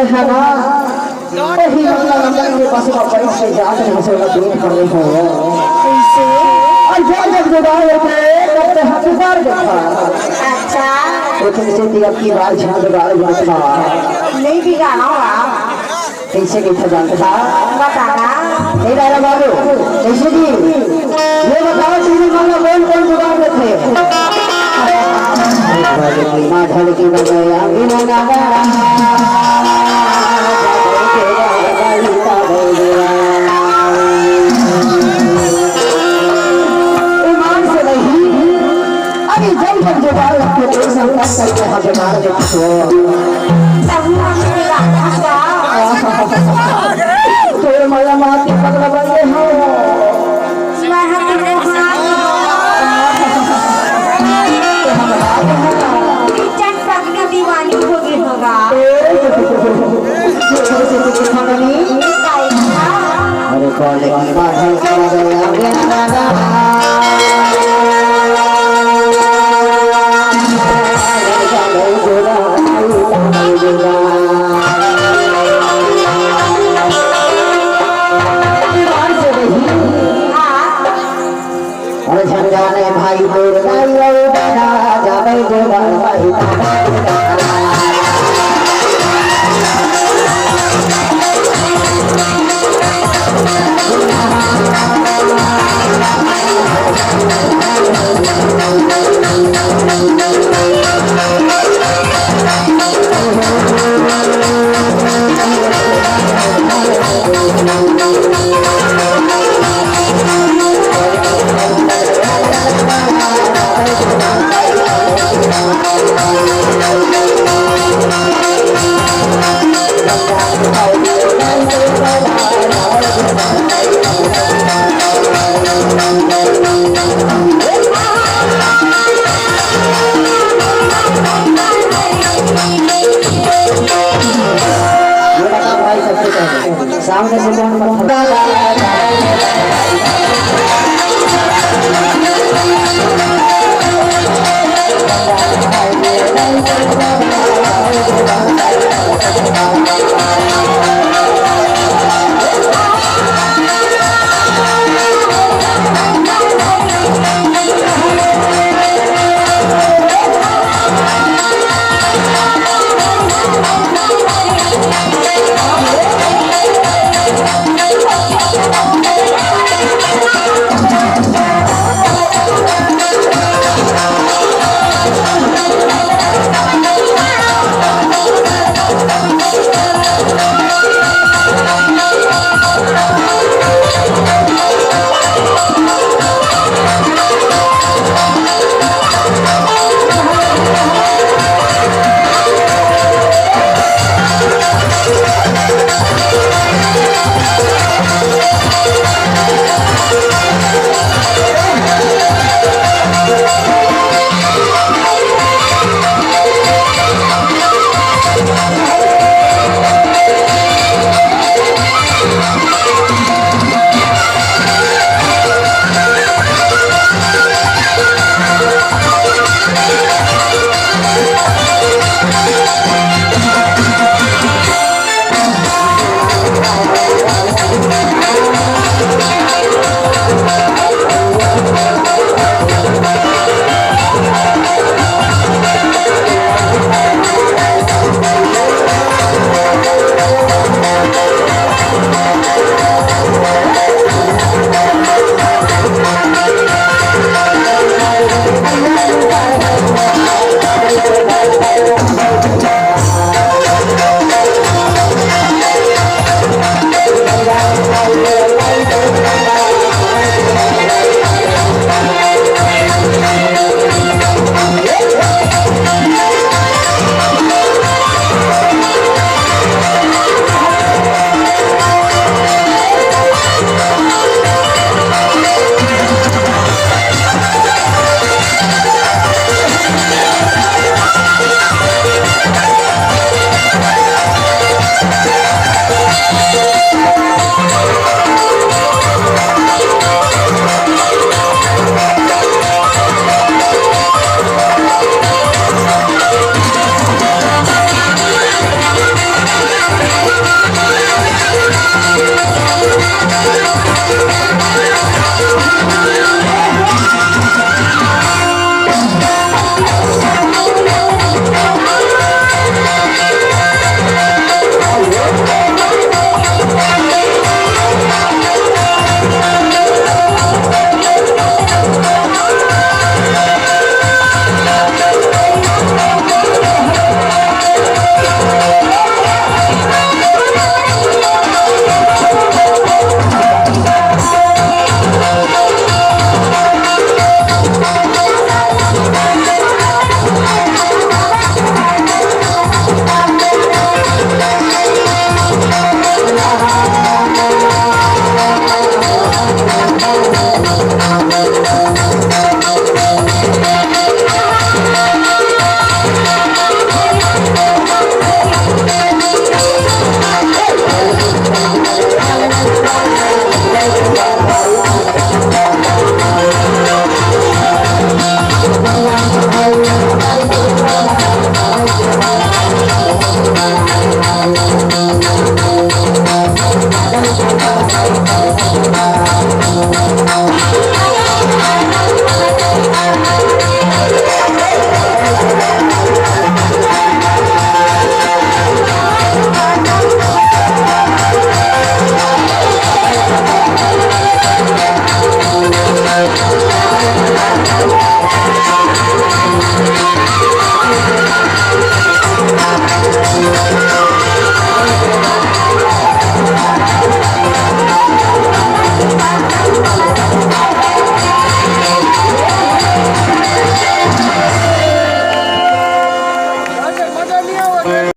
है ना वही मतलब अंदर के पास का बड़ी से जात है से दूर कर रही हो ऐसे और जब जुगाड़ होते तब तो हाथ बार देखा अच्छा लेकिन से दी अब की बार झाड़ जुगाड़ होता नहीं बिगाड़ा कैसे कैसे जानते था बताना नहीं दादा बाबू कैसे जी ये बताओ टीवी वाला कौन जुगाड़ थे माँ ढल की बजाया बिना गाना ईमान से नहीं अभी जब जुगाड़ रखते तो संकट करके हम जुगाड़ तो माया माँ के पगला बंदे हो दीवानी हो गई होगा अरे कौन लेकिन बाहर चला गया और झंझाने भाई बोल जावे जोड़ा भाई सामने से Thank you.